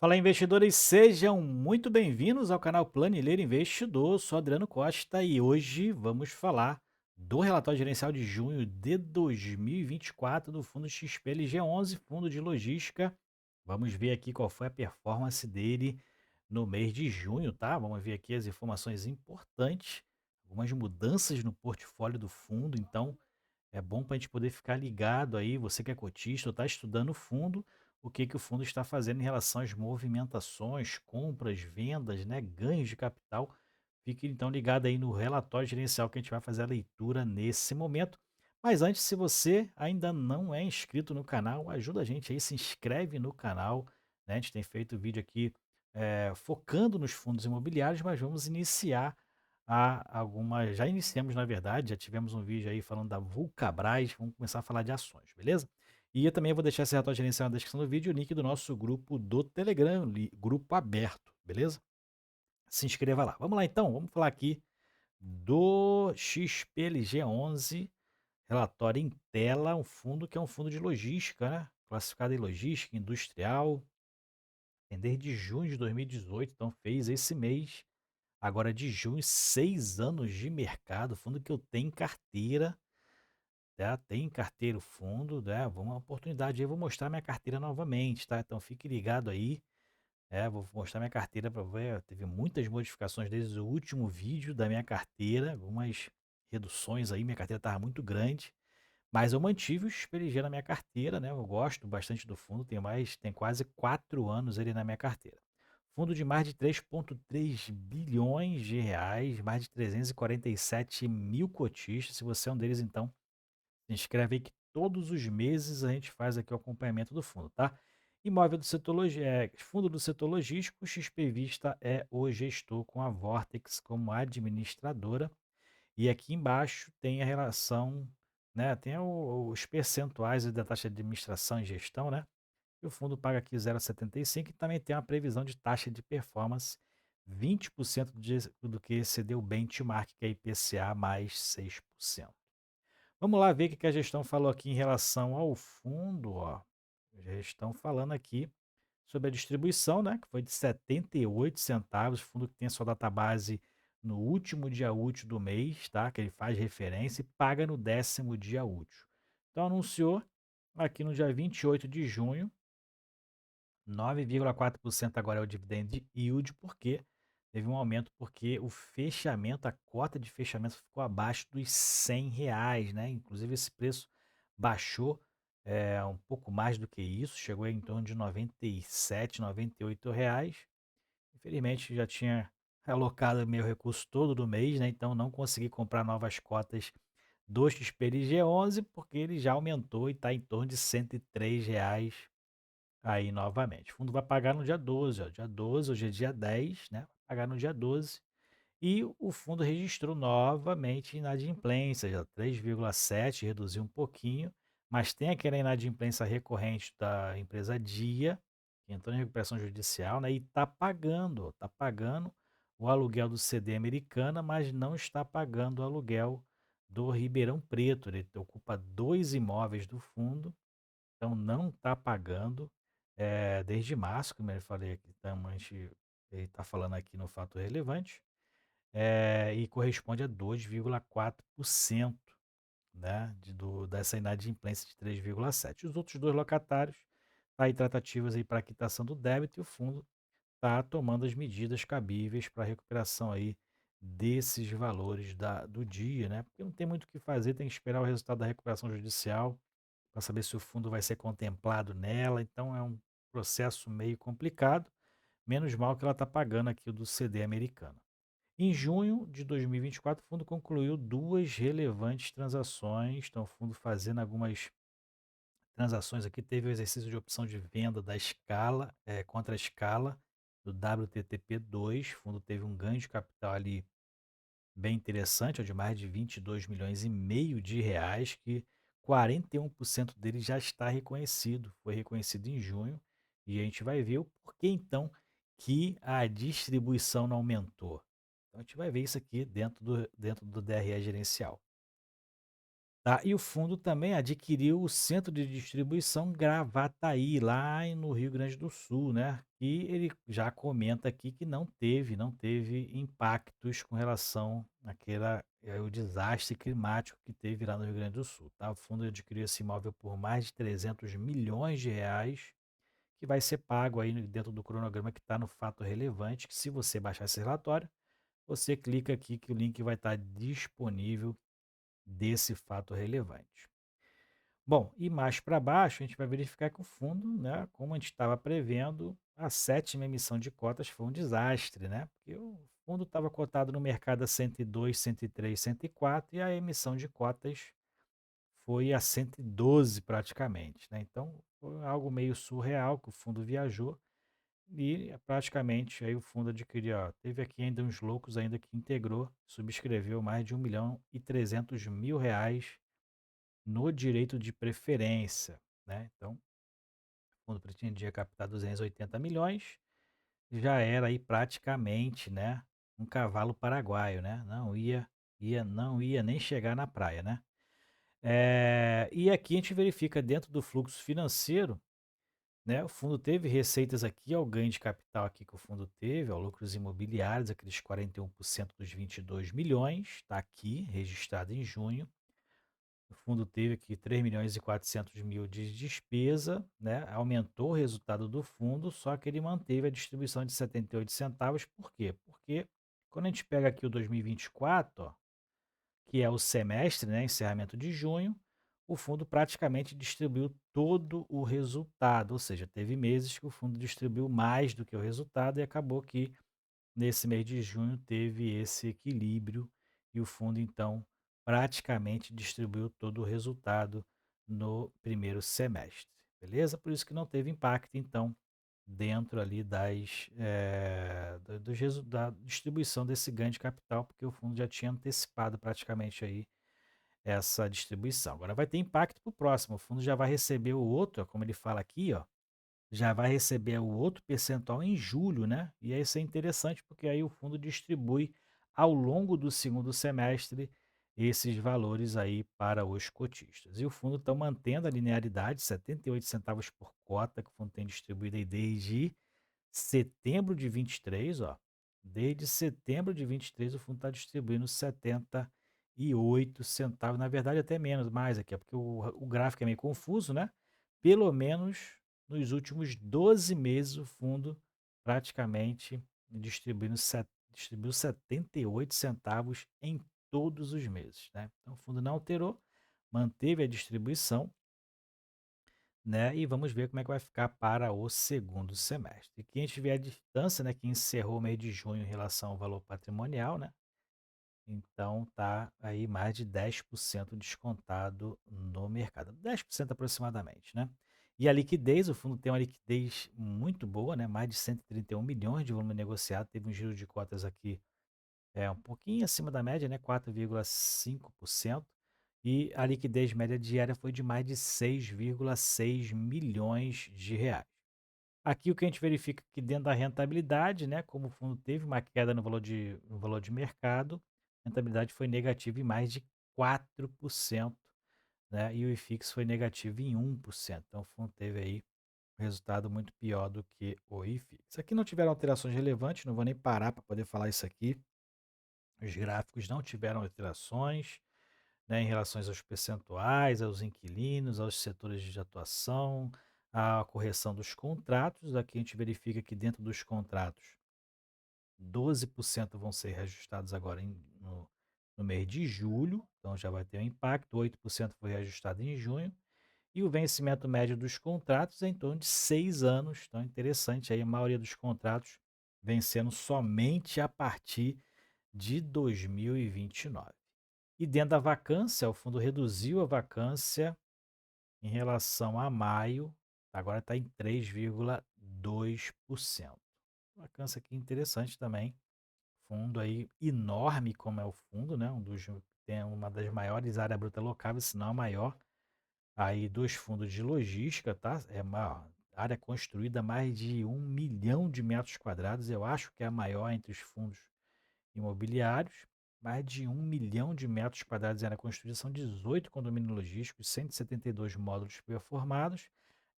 Fala, investidores, sejam muito bem-vindos ao canal Planilheiro Investidor. Sou Adriano Costa e hoje vamos falar do relatório gerencial de junho de 2024 do fundo XPLG11, fundo de logística. Vamos ver aqui qual foi a performance dele no mês de junho, tá? Vamos ver aqui as informações importantes, algumas mudanças no portfólio do fundo, então é bom para a gente poder ficar ligado aí, você que é cotista ou está estudando o fundo, o que que o fundo está fazendo em relação às movimentações, compras, vendas, né, ganhos de capital. Fique então ligado aí no relatório gerencial que a gente vai fazer a leitura nesse momento. Mas antes, se você ainda não é inscrito no canal, ajuda a gente aí, se inscreve no canal, né? A gente tem feito vídeo aqui focando nos fundos imobiliários, mas vamos iniciar já iniciamos na verdade, já tivemos um vídeo aí falando da Vulcabras, vamos começar a falar de ações, beleza? E eu também vou deixar esse relatório gerencial na descrição do vídeo e o link do nosso grupo do Telegram, grupo aberto, beleza? Se inscreva lá. Vamos lá então, vamos falar aqui do XPLG11, relatório em tela, um fundo que é um fundo de logística, né? Classificado em logística industrial, tem desde junho de 2018, então fez esse mês. Agora de junho, 6 anos de mercado, fundo que eu tenho em carteira, tá, tem em carteira o fundo, né, uma oportunidade aí, eu vou mostrar minha carteira novamente, tá, então fique ligado aí, vou mostrar minha carteira para ver, teve muitas modificações desde o último vídeo da minha carteira, algumas reduções aí, minha carteira estava muito grande, mas eu mantive o XPLG na minha carteira, né, eu gosto bastante do fundo, tem quase 4 anos ele na minha carteira. Fundo de mais de 3,3 bilhões de reais, mais de 347 mil cotistas. Se você é um deles, então, se inscreve aí que todos os meses a gente faz aqui o acompanhamento do fundo, tá? Imóvel do setor fundo do setor logístico, XP Vista é o gestor com a Vortex como administradora. E aqui embaixo tem a relação, né? Tem os percentuais da taxa de administração e gestão, né? E o fundo paga aqui 0,75 e também tem uma previsão de taxa de performance 20% do que excedeu o benchmark, que é IPCA mais 6%. Vamos lá ver o que a gestão falou aqui em relação ao fundo. Ó. Já estão falando aqui sobre a distribuição, né, que foi de 78 centavos, fundo que tem a sua database no último dia útil do mês, tá, que ele faz referência e paga no 10º dia útil. Então anunciou aqui no dia 28 de junho 9,4% agora é o dividend yield, porque teve um aumento, porque o fechamento, a cota de fechamento ficou abaixo dos R$ 100, né? Inclusive esse preço baixou um pouco mais do que isso, chegou em torno de 97, R$ 98. Infelizmente já tinha alocado meu recurso todo do mês, né? Então não consegui comprar novas cotas do XPLG11, porque ele já aumentou e está em torno de R$ 103 aí novamente. O fundo vai pagar no dia 12, ó, dia 12, hoje é dia 10, né? Vai pagar no dia 12. E o fundo registrou novamente inadimplência, já 3,7, reduziu um pouquinho, mas tem aquela inadimplência recorrente da empresa Dia, que entrou em recuperação judicial, né? E está pagando o aluguel do CD Americana, mas não está pagando o aluguel do Ribeirão Preto. Ele ocupa 2 imóveis do fundo, então não está pagando, desde março, como eu falei aqui, então a gente ele está falando aqui no fato relevante, e corresponde a 2,4%, né, dessa inadimplência de 3,7. Os outros 2 locatários, tá aí tratativas aí para quitação do débito e o fundo está tomando as medidas cabíveis para a recuperação aí desses valores do dia, né, porque não tem muito o que fazer, tem que esperar o resultado da recuperação judicial para saber se o fundo vai ser contemplado nela, então é um processo meio complicado, menos mal que ela está pagando aqui o do CD americano. Em junho de 2024, o fundo concluiu 2 relevantes transações, então o fundo fazendo algumas transações aqui, teve o exercício de opção de venda da Scala, contra a Scala, do WTTP2, o fundo teve um ganho de capital ali bem interessante, ó, de mais de 22,5 milhões de reais, que 41% dele já está reconhecido, foi reconhecido em junho, e a gente vai ver o porquê então que a distribuição não aumentou. Então a gente vai ver isso aqui dentro do DRE gerencial. Tá, e o fundo também adquiriu o centro de distribuição Gravataí, lá no Rio Grande do Sul, né, e ele já comenta aqui que não teve impactos com relação àquela ao desastre climático que teve lá no Rio Grande do Sul, tá. O fundo adquiriu esse imóvel por mais de 300 milhões de reais, que vai ser pago aí dentro do cronograma que está no fato relevante, que se você baixar esse relatório, você clica aqui que o link vai estar disponível desse fato relevante. Bom, e mais para baixo a gente vai verificar que o fundo, né, como a gente estava prevendo, a sétima emissão de cotas foi um desastre, né? Porque o fundo estava cotado no mercado a 102, 103, 104 e a emissão de cotas foi a 112 praticamente, né? Então foi algo meio surreal que o fundo viajou e praticamente aí o fundo adquiriu, ó, teve aqui ainda uns loucos ainda que integrou, subscreveu mais de 1.300.000 reais no direito de preferência, né? Então, o fundo pretendia captar 280 milhões, já era aí praticamente, né, um cavalo paraguaio, né? Não ia nem chegar na praia, né? E aqui a gente verifica dentro do fluxo financeiro, né? O fundo teve receitas aqui, ó, o ganho de capital aqui que o fundo teve, ó, lucros imobiliários, aqueles 41% dos 22 milhões, está aqui registrado em junho. O fundo teve aqui 3.400.000 de despesa, né, aumentou o resultado do fundo, só que ele manteve a distribuição de 78 centavos, por quê? Porque quando a gente pega aqui o 2024, ó, que é o semestre, né, encerramento de junho, o fundo praticamente distribuiu todo o resultado, ou seja, teve meses que o fundo distribuiu mais do que o resultado e acabou que nesse mês de junho teve esse equilíbrio e o fundo então praticamente distribuiu todo o resultado no primeiro semestre, beleza? Por isso que não teve impacto então dentro ali da distribuição desse ganho de capital, porque o fundo já tinha antecipado praticamente aí essa distribuição. Agora vai ter impacto para o próximo, o fundo já vai receber o outro, ó, como ele fala aqui, ó, já vai receber o outro percentual em julho, né? E aí isso é interessante porque aí o fundo distribui ao longo do segundo semestre esses valores aí para os cotistas. E o fundo está mantendo a linearidade, 78 centavos por cota, que o fundo tem distribuído aí desde setembro de 23, ó. Desde setembro de 23 o fundo está distribuindo 78 centavos, na verdade até menos, mais aqui, porque o gráfico é meio confuso, né? Pelo menos nos últimos 12 meses o fundo praticamente distribuiu 78 centavos em todos os meses, né? Então o fundo não alterou, manteve a distribuição, né? E vamos ver como é que vai ficar para o segundo semestre. Aqui a gente vê a distância, né, que encerrou o mês de junho em relação ao valor patrimonial, né? Então tá aí mais de 10% descontado no mercado, 10% aproximadamente, né? E a liquidez, o fundo tem uma liquidez muito boa, né? Mais de 131 milhões de volume negociado, teve um giro de cotas aqui um pouquinho acima da média, né, 4,5%, e a liquidez média diária foi de mais de 6,6 milhões de reais. Aqui o que a gente verifica que dentro da rentabilidade, né, como o fundo teve uma queda no valor de mercado, a rentabilidade foi negativa em mais de 4%, né, e o IFIX foi negativo em 1%. Então o fundo teve aí um resultado muito pior do que o IFIX. Aqui não tiveram alterações relevantes, não vou nem parar para poder falar isso aqui. Os gráficos não tiveram alterações, né, em relação aos percentuais, aos inquilinos, aos setores de atuação, à correção dos contratos. Aqui a gente verifica que dentro dos contratos, 12% vão ser reajustados agora no mês de julho, então já vai ter um impacto, 8% foi reajustado em junho, e o vencimento médio dos contratos é em torno de 6 anos, então é interessante aí a maioria dos contratos vencendo somente a partir de 2029. E dentro da vacância, o fundo reduziu a vacância em relação a maio, agora está em 3,2%. Vacância aqui interessante também, fundo aí enorme como é o fundo, né? Tem uma das maiores áreas bruta locável, se não a maior, aí dos fundos de logística, tá? É uma área construída mais de 1 milhão de metros quadrados, eu acho que é a maior entre os fundos imobiliários. mais de 1 milhão de metros quadrados em área construída, são 18 condomínios logísticos, 172 módulos performados,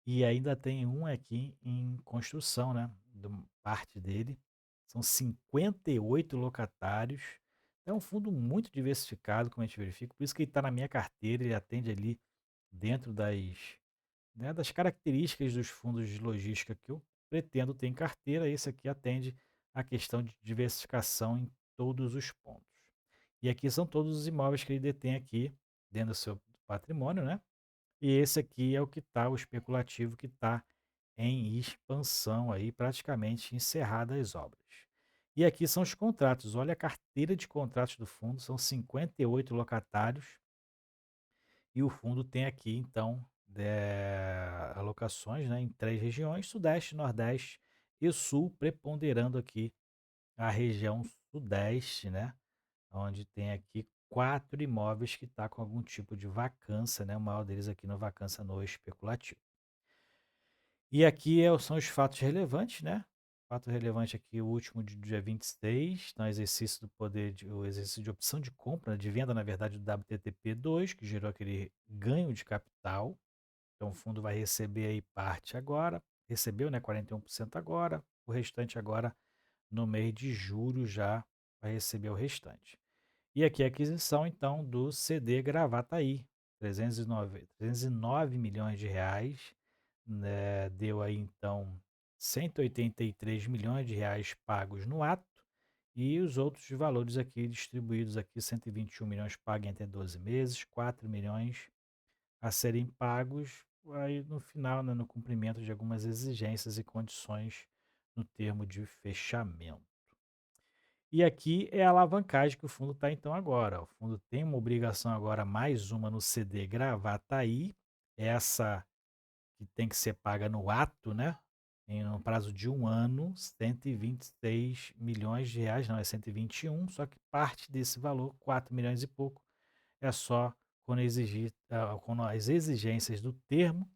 e ainda tem um aqui em construção, né? Parte dele. São 58 locatários. É um fundo muito diversificado, como a gente verifica, por isso que ele está na minha carteira, ele atende ali dentro das características dos fundos de logística que eu pretendo ter em carteira. Esse aqui atende a questão de diversificação em todos os pontos. E aqui são todos os imóveis que ele detém aqui dentro do seu patrimônio, né? E esse aqui é o que está, o especulativo que está em expansão aí, praticamente encerradas as obras. E aqui são os contratos. Olha a carteira de contratos do fundo, são 58 locatários. E o fundo tem aqui, então, alocações, né, em 3 regiões: Sudeste, Nordeste e Sul, preponderando aqui a região Sudeste, né, onde tem aqui 4 imóveis que está com algum tipo de vacância, né, o maior deles aqui na vacância no especulativo. E aqui são os fatos relevantes, né? Fato relevante aqui, o último de dia 26, então exercício do poder, o exercício de opção de compra, de venda, na verdade, do WTTP2, que gerou aquele ganho de capital. Então o fundo vai receber aí parte agora, recebeu, né, 41% agora, o restante agora no mês de julho já vai receber o restante. E aqui a aquisição, então, do CD Gravataí, 309 milhões de reais, né, deu aí, então, 183 milhões de reais pagos no ato, e os outros valores aqui distribuídos aqui, 121 milhões pagos entre 12 meses, 4 milhões a serem pagos aí no final, né, no cumprimento de algumas exigências e condições no termo de fechamento. E aqui é a alavancagem que o fundo está então agora. O fundo tem uma obrigação agora, mais uma no CD Gravataí, essa que tem que ser paga no ato, né? Em um prazo de 1 ano, 126 milhões de reais, não é 121, só que parte desse valor, 4 milhões e pouco, é só quando as exigências do termo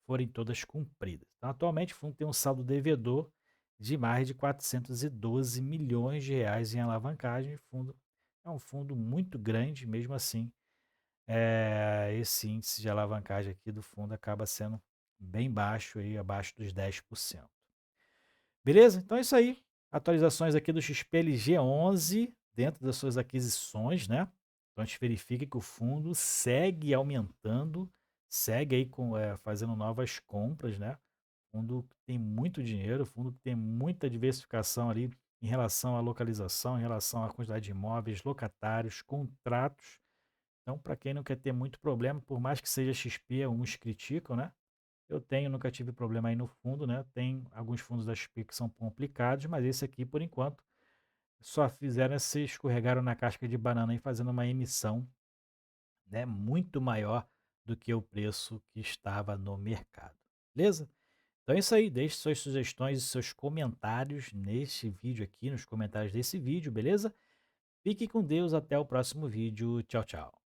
forem todas cumpridas. Então, atualmente, o fundo tem um saldo devedor de mais de 412 milhões de reais em alavancagem. O fundo é um fundo muito grande, mesmo assim, esse índice de alavancagem aqui do fundo acaba sendo bem baixo, aí, abaixo dos 10%. Beleza? Então é isso aí. Atualizações aqui do XPLG 11 dentro das suas aquisições, né? Então a gente verifica que o fundo segue aumentando, segue aí fazendo novas compras, né? Fundo que tem muito dinheiro, fundo que tem muita diversificação ali em relação à localização, em relação à quantidade de imóveis, locatários, contratos. Então, para quem não quer ter muito problema, por mais que seja XP, alguns criticam, né? Eu nunca tive problema aí no fundo, né? Tem alguns fundos da XP que são complicados, mas esse aqui, por enquanto, só fizeram se escorregaram na casca de banana e fazendo uma emissão, né, muito maior do que o preço que estava no mercado. Beleza? Então é isso aí, deixe suas sugestões e seus comentários neste vídeo aqui, nos comentários desse vídeo, beleza? Fique com Deus, até o próximo vídeo. Tchau, tchau.